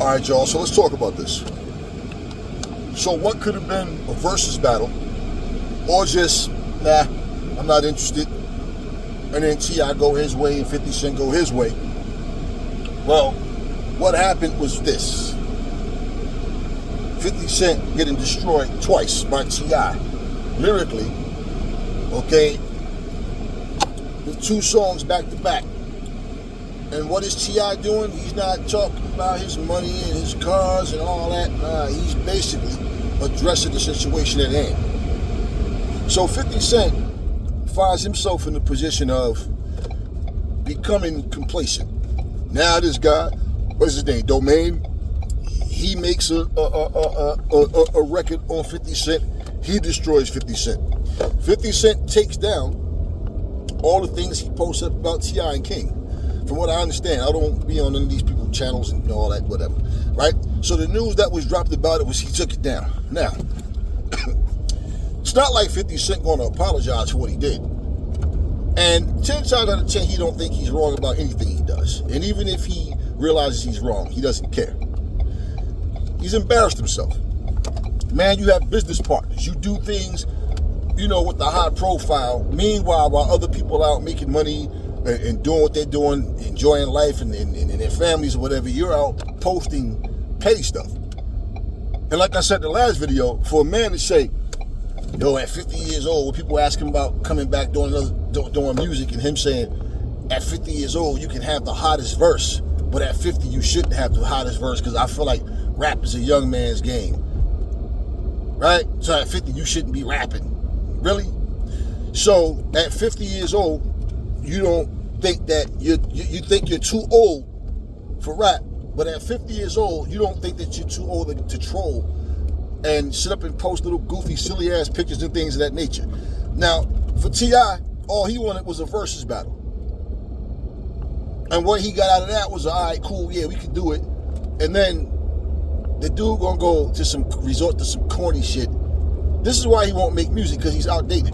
All right, y'all, so let's talk about this. So what could have been a versus battle, or just, nah, I'm not interested, and then T.I. go his way and 50 Cent go his way. Well, what happened was this. 50 Cent getting destroyed twice by T.I. lyrically, okay, with 2 songs back to back. And what is T.I. doing? He's not talking about his money and his cars and all that. Nah, he's basically addressing the situation at hand. So 50 Cent finds himself in the position of becoming complacent. Now this guy, what's his name, Domain, he makes a record on 50 Cent. He destroys 50 Cent. 50 Cent takes down all the things he posts up about T.I. and King. From what I understand, I don't be on any of these people's channels and all that, whatever, right? So the news that was dropped about it was he took it down. Now, it's not like 50 Cent going to apologize for what he did. And 10 times out of 10, he don't think he's wrong about anything he does. And even if he realizes he's wrong, he doesn't care. He's embarrassed himself. Man, you have business partners. You do things, with the high profile. Meanwhile, while other people out making money and doing what they're doing, enjoying life and their families or whatever, you're out posting petty stuff. And like I said in the last video, for a man to say, yo, at 50 years old, when people ask him about coming back doing music, and him saying, at 50 years old, you can have the hottest verse, but at 50, you shouldn't have the hottest verse, because I feel like rap is a young man's game. Right? So at 50, you shouldn't be rapping. Really? So at 50 years old, you don't think that you think you're too old for rap, but at 50 years old, you don't think that you're too old to troll and sit up and post little goofy, silly ass pictures and things of that nature. Now, for T.I., all he wanted was a versus battle. And what he got out of that was, all right, cool, yeah, we can do it. And then the dude gonna resort to some corny shit. This is why he won't make music, because he's outdated.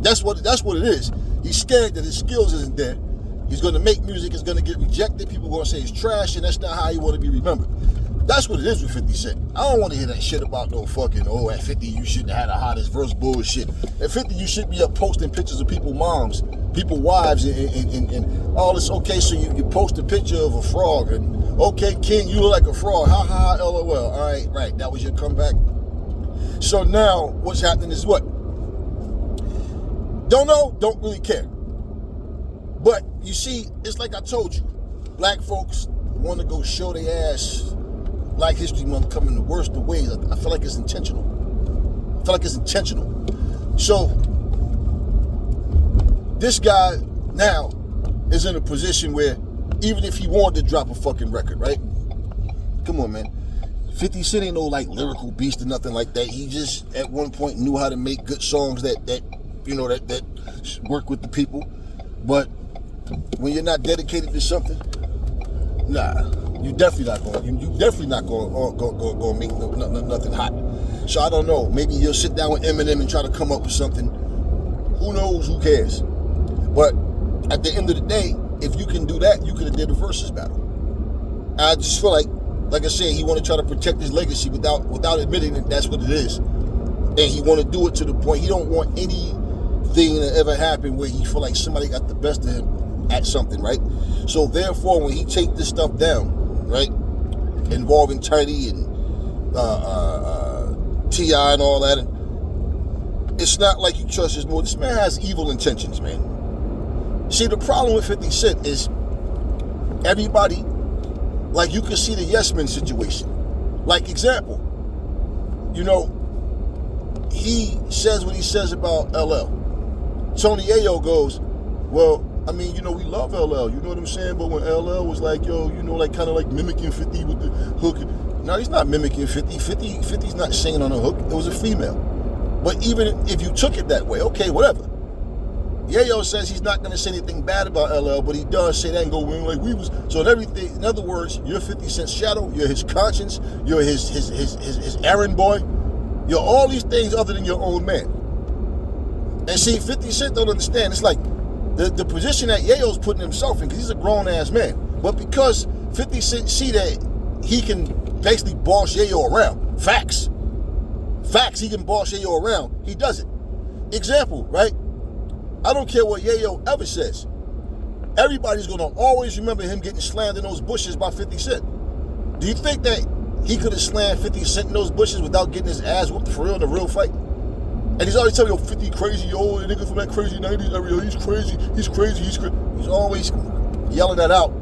That's what it is. He's scared that his skills isn't there. He's going to make music, it's going to get rejected. People are going to say it's trash, and that's not how he want to be remembered. That's what it is with 50 Cent. I don't want to hear that shit about no fucking, at 50 you shouldn't have had the hottest verse bullshit. At 50 you should be up posting pictures of people's moms, people's wives, and all this. Okay, so you post a picture of a frog, and okay, King, you look like a frog. Ha ha, LOL. All right, right. That was your comeback. So now what's happening is what? Don't know, don't really care. But you see, it's like I told you, black folks want to go show their ass. Black History Month coming the worst of ways. I feel like it's intentional. So this guy now is in a position where even if he wanted to drop a fucking record, right? Come on, man. 50 Cent ain't no like lyrical beast or nothing like that. He just at one point knew how to make good songs that work with the people. But when you're not dedicated to something, nah, you definitely not going. You definitely not going to make nothing hot. So I don't know. Maybe he'll sit down with Eminem and try to come up with something. Who knows? Who cares? But at the end of the day, if you can do that, you could have did a versus battle. I just feel like I said, he want to try to protect his legacy without admitting that that's what it is. And he want to do it to the point he don't want anything to ever happen where he feel like somebody got the best of him at something, right? So therefore, when he take this stuff down, right, involving Tiny and T.I. and all that, and it's not like you trust his motive. This man has evil intentions, man. See, the problem with 50 Cent is everybody, like you can see the Yes Men situation. Like example, he says what he says about LL. Tony Ayo goes, well, I mean, we love LL, you know what I'm saying? But when LL was like, yo, like kind of like mimicking 50 with the hook. No, he's not mimicking 50. 50's not singing on a hook. It was a female. But even if you took it that way, okay, whatever. Yayo says he's not going to say anything bad about LL, but he does say that and go, like we was. So everything, in other words, you're 50 Cent's shadow, you're his conscience, you're his errand boy, you're all these things other than your own man. And see, 50 Cent don't understand. It's like the position that Yayo's putting himself in, because he's a grown-ass man. But because 50 Cent see that he can basically boss Yayo around. Facts. He can boss Yayo around. He does it. Example, right? I don't care what Yayo ever says. Everybody's going to always remember him getting slammed in those bushes by 50 Cent. Do you think that he could have slammed 50 Cent in those bushes without getting his ass whooped for real in a real fight? And he's always telling me, 50 crazy, yo, the nigga from that crazy 90s area, he's crazy. He's always yelling that out.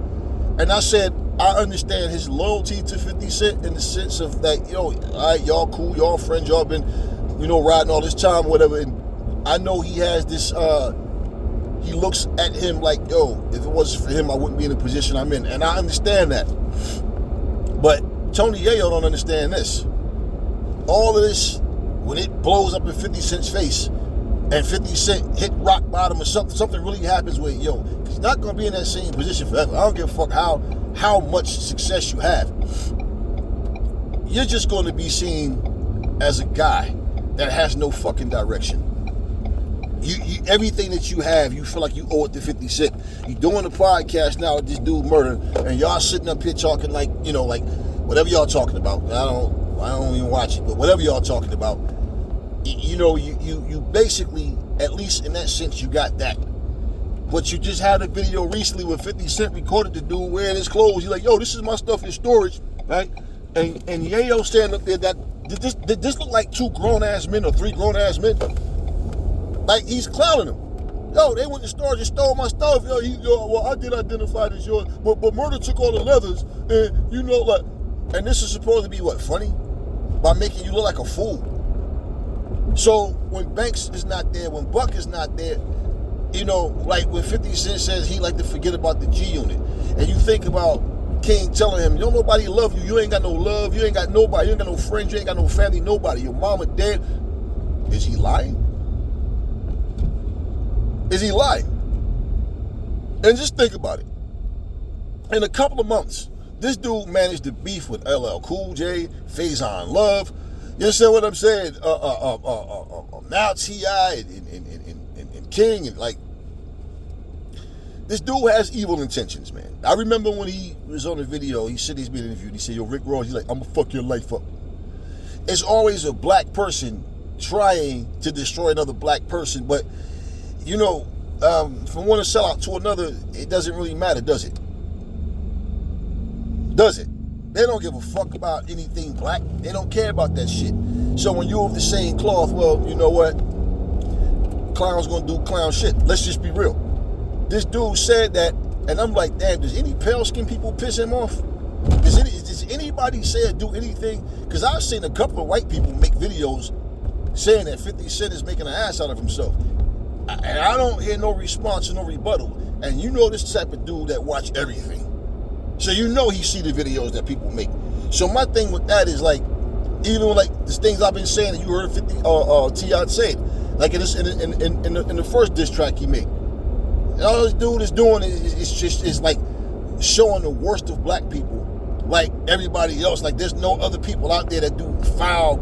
And I said, I understand his loyalty to 50 Cent in the sense of that, all right, y'all cool, y'all friends, y'all been, riding all this time or whatever. And I know he has this, he looks at him like, if it wasn't for him, I wouldn't be in the position I'm in. And I understand that. But Tony Yayo don't understand this. All of this, when it blows up in 50 Cent's face and 50 Cent hit rock bottom or something really happens with he's not going to be in that same position forever. I don't give a fuck how much success you have. You're just going to be seen as a guy that has no fucking direction. You everything that you have, you feel like you owe it to 50 Cent. You doing a podcast now with this dude Murder, and y'all sitting up here talking like whatever y'all talking about. I don't even watch it, but whatever y'all talking about, you basically, at least in that sense, you got that. But you just had a video recently where 50 Cent recorded the dude wearing his clothes. He's like, this is my stuff in storage, right? And Yayo standing up there, did this look like 2 grown-ass men or 3 grown-ass men? Like, he's clowning them. They went to storage and stole my stuff. Well, I did identify this yours, but Murder took all the leathers, and and this is supposed to be what, funny? By making you look like a fool. So when Banks is not there, when Buck is not there, like when 50 Cent says he like to forget about the G Unit, and you think about King telling him, don't nobody love you, you ain't got no love, you ain't got nobody, you ain't got no friends, you ain't got no family, nobody, your mama dead. Is he lying? Is he lying? And just think about it. In a couple of months, this dude managed to beef with LL Cool J, Faison Love. You understand what I'm saying? Now T.I. and King, and like, this dude has evil intentions, man. I remember when he was on the video, he said he's being interviewed. He said, Rick Ross, he's like, I'm gonna fuck your life up. It's always a black person trying to destroy another black person, but from one to sell out to another, it doesn't really matter, does it? Does it? They don't give a fuck about anything black. They don't care about that shit. So when you're of the same cloth, well, you know what? Clown's gonna do clown shit. Let's just be real. This dude said that, and I'm like, damn, does any pale-skinned people piss him off? Does anybody say or do anything? Because I've seen a couple of white people make videos saying that 50 Cent is making an ass out of himself. And I don't hear no response or no rebuttal. And this type of dude that watch everything. So he see the videos that people make. So my thing with that is like, even like the things I've been saying that you heard 50 T.I. say, like in the first diss track he made. And all this dude is doing is like showing the worst of black people, like everybody else. Like there's no other people out there that do foul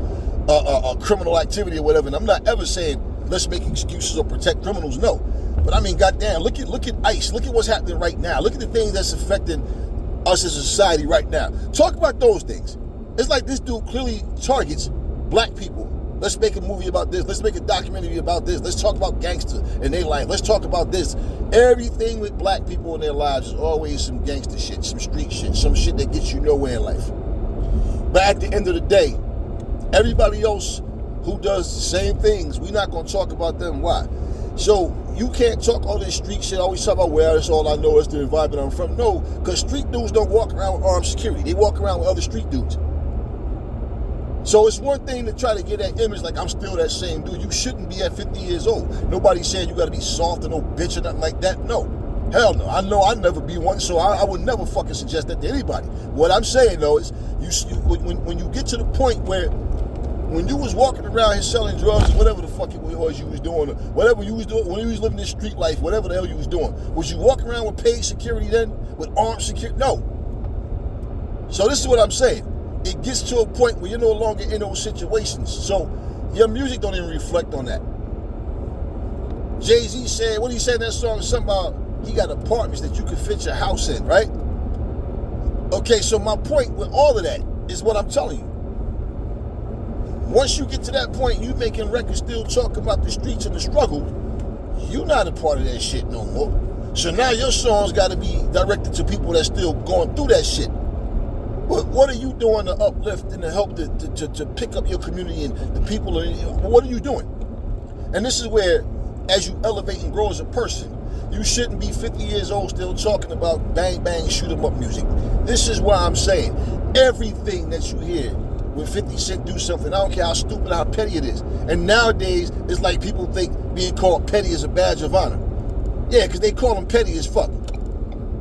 criminal activity or whatever. And I'm not ever saying let's make excuses or protect criminals. No, but I mean, goddamn, look at ICE. Look at what's happening right now. Look at the things that's affecting us as a society right now. Talk about those things. It's like this dude clearly targets black people. Let's make a movie about this. Let's make a documentary about this. Let's talk about gangsters in their life. Let's talk about this. Everything with black people in their lives is always some gangster shit, some street shit, some shit that gets you nowhere in life. But at the end of the day, everybody else who does the same things, we're not going to talk about them. Why? So you can't talk all this street shit, always talk about, well, that's all I know, it's the environment I'm from. No, because street dudes don't walk around with armed security. They walk around with other street dudes. So it's one thing to try to get that image like I'm still that same dude. You shouldn't be at 50 years old. Nobody's saying you got to be soft or no bitch or nothing like that. No. Hell no. I know I'd never be one, so I would never fucking suggest that to anybody. What I'm saying, though, is when you get to the point where when you was walking around here selling drugs, whatever the fuck it was you was doing, whatever you was doing, when you was living this street life, whatever the hell you was doing, was you walking around with paid security then? With armed security? No. So this is what I'm saying. It gets to a point where you're no longer in those situations. So your music don't even reflect on that. Jay-Z said, what he said in that song, something about he got apartments that you could fit your house in, right? Okay, so my point with all of that is what I'm telling you. Once you get to that point, you making records still talking about the streets and the struggle, you're not a part of that shit no more. So now your songs got to be directed to people that's still going through that shit. But what are you doing to uplift and to help to pick up your community and the people? What are you doing? And this is where, as you elevate and grow as a person, you shouldn't be 50 years old still talking about bang, bang, shoot 'em up music. This is why I'm saying everything that you hear when 50 Cent do something, I don't care how stupid, how petty it is. And nowadays, it's like people think being called petty is a badge of honor. Yeah, because they call him petty as fuck.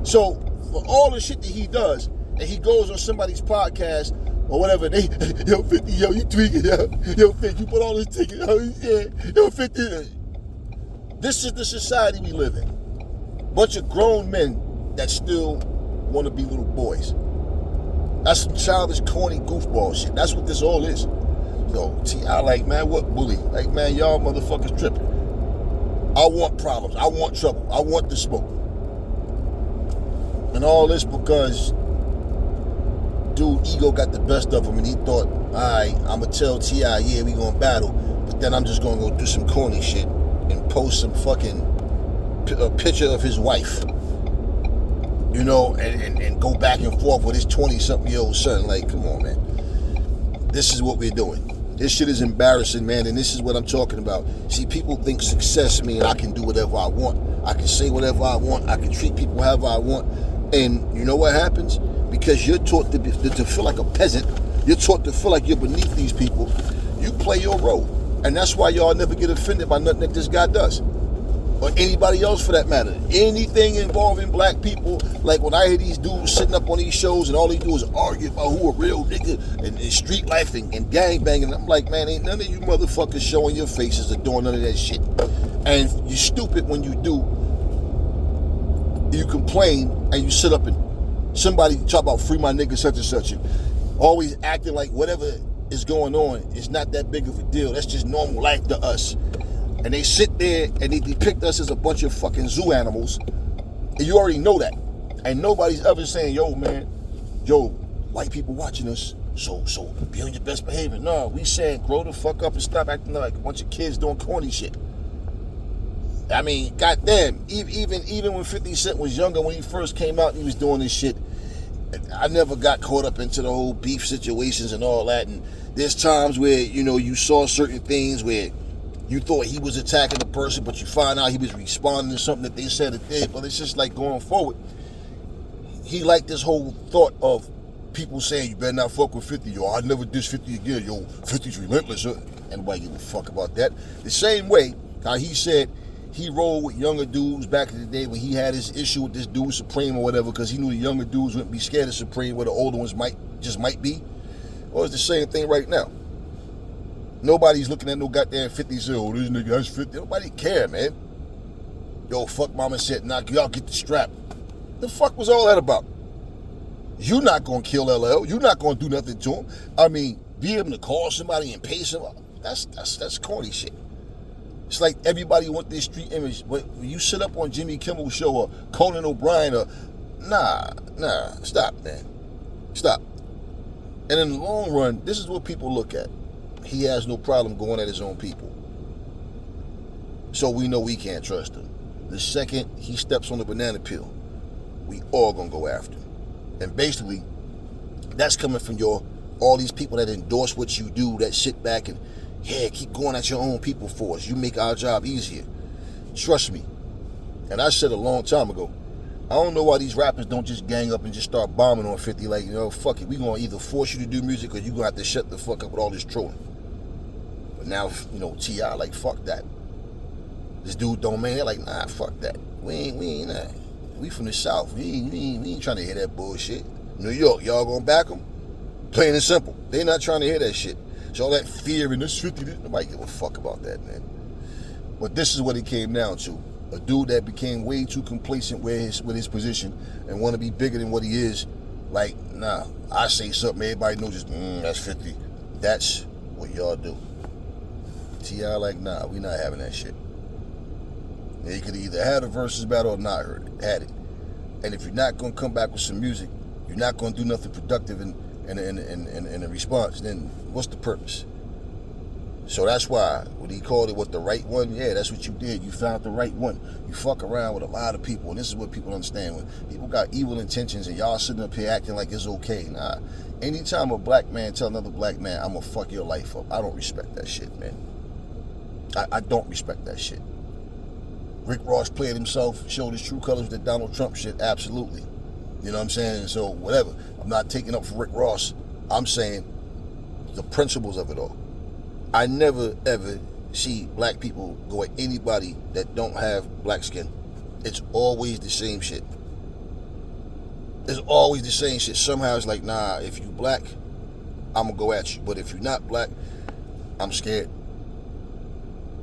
So, for all the shit that he does, and he goes on somebody's podcast or whatever, they, yo, 50, yo, you tweaking, yo, 50, you put all this ticket, yo, 50. This is the society we live in. Bunch of grown men that still want to be little boys. That's some childish, corny, goofball shit. That's what this all is. So, T.I. like, man, what bully? Like, man, y'all motherfuckers tripping. I want problems. I want trouble. I want the smoke. And all this because dude ego got the best of him and he thought, all right, I'm going to tell T.I., yeah, we going to battle, but then I'm just going to go do some corny shit and post some fucking a picture of his wife, you know, and go back and forth with his 20-something-year-old son. Like, come on, man. This is what we're doing. This shit is embarrassing, man, and this is what I'm talking about. See, people think success means I can do whatever I want. I can say whatever I want. I can treat people however I want. And you know what happens? Because you're taught to feel like a peasant, you're taught to feel like you're beneath these people, you play your role. And that's why y'all never get offended by nothing that this guy does. Or anybody else for that matter. Anything involving black people, like when I hear these dudes sitting up on these shows and all they do is argue about who a real nigga and street life and gang banging, I'm like, man, ain't none of you motherfuckers showing your faces or doing none of that shit. And you're stupid when you do. You complain and you sit up and somebody talk about free my nigga such and such, and always acting like whatever is going on is not that big of a deal. That's just normal life to us. And they sit there and they depict us as a bunch of fucking zoo animals. And you already know that. And nobody's ever saying, yo, man, yo, white people watching us, so be on your best behavior. No, we saying grow the fuck up and stop acting like a bunch of kids doing corny shit. I mean, goddamn, even when 50 Cent was younger, when he first came out and he was doing this shit, I never got caught up into the whole beef situations and all that. And there's times where, you know, you saw certain things where you thought he was attacking the person, but you find out he was responding to something that they said or did. But it's just like going forward. He liked this whole thought of people saying, you better not fuck with 50. Yo, I'll never diss 50 again. Yo, 50's relentless. And nobody give a fuck about that. The same way how he said he rolled with younger dudes back in the day when he had his issue with this dude Supreme or whatever, because he knew the younger dudes wouldn't be scared of Supreme where the older ones might be. Well, it's the same thing right now. Nobody's looking at no goddamn 50 say, oh, this nigga has 50. Nobody care, man. Yo, fuck mama said, knock you out, get the strap. The fuck was all that about? You not gonna kill LL. You not gonna do nothing to him. I mean, be able to call somebody and pay somebody. That's corny shit. It's like everybody want this street image, but when you sit up on Jimmy Kimmel's show or Conan O'Brien or nah, stop, man. Stop. And in the long run, this is what people look at. He has no problem going at his own people. So we know we can't trust him. The second he steps on the banana peel, we all gonna go after him. And basically, that's coming from all these people that endorse what you do, that sit back and, yeah, keep going at your own people for us. You make our job easier. Trust me. And I said a long time ago, I don't know why these rappers don't just gang up and just start bombing on 50 like, you know, fuck it. We gonna either force you to do music or you gonna have to shut the fuck up with all this trolling. But now, you know, T.I. like, fuck that. This dude don't man, they're like, nah, fuck that. We ain't that. We from the South. We ain't trying to hear that bullshit. New York, y'all gonna back them? Plain and simple. They not trying to hear that shit. So all that fear and this 50, nobody give a fuck about that, man. But this is what it came down to. A dude that became way too complacent with his position and want to be bigger than what he is. Like, nah, I say something, everybody knows just, that's 50. That's what y'all do. T.I. like, nah, we not having that shit. You could either have a versus battle or not had it. And if you're not going to come back with some music, you're not going to do nothing productive in a response, then what's the purpose? So that's why when he called it the right one, yeah, that's what you did. You found the right one. You fuck around with a lot of people, and this is what people understand. When people got evil intentions and y'all sitting up here acting like it's okay. Nah, anytime a black man tell another black man, I'm gonna fuck your life up, I don't respect that shit, man. I don't respect that shit. Rick Ross played himself, showed his true colors with the Donald Trump shit, absolutely. You know what I'm saying? So whatever. I'm not taking up for Rick Ross. I'm saying the principles of it all. I never ever see black people go at anybody that don't have black skin. It's always the same shit. It's always the same shit. Somehow it's like, nah, if you black, I'm gonna go at you. But if you're not black, I'm scared.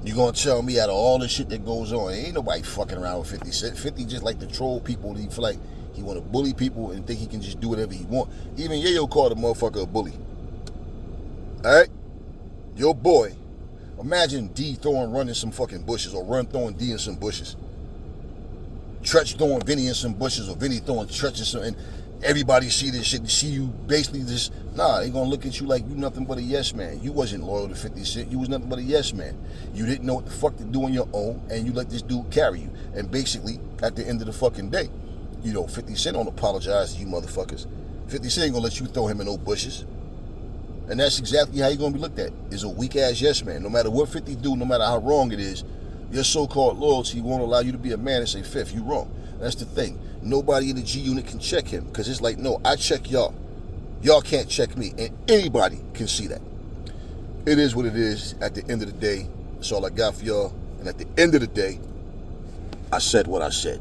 You gonna tell me out of all the shit that goes on, ain't nobody fucking around with 50 Cent. 50 just like to troll people. He feel like he want to bully people and think he can just do whatever he want. Even Yayo called a motherfucker a bully. All right? Your boy, imagine D running some fucking bushes, or Run throwing D in some bushes. Tretch throwing Vinny in some bushes, or Vinny throwing Tretch in some, and everybody see this shit and see you basically just, nah, they gonna look at you like you nothing but a yes man. You wasn't loyal to 50 Cent. You was nothing but a yes man. You didn't know what the fuck to do on your own, and you let this dude carry you. And basically, at the end of the fucking day, 50 Cent don't apologize to you motherfuckers. 50 Cent ain't gonna let you throw him in no bushes. And that's exactly how you're going to be looked at, is a weak-ass yes man. No matter what 50 do, no matter how wrong it is, your so-called loyalty won't allow you to be a man and say, Fifth, you wrong. That's the thing. Nobody in the G unit can check him, because it's like, no, I check y'all. Y'all can't check me, and anybody can see that. It is what it is. At the end of the day, that's all I got for y'all. And at the end of the day, I said what I said.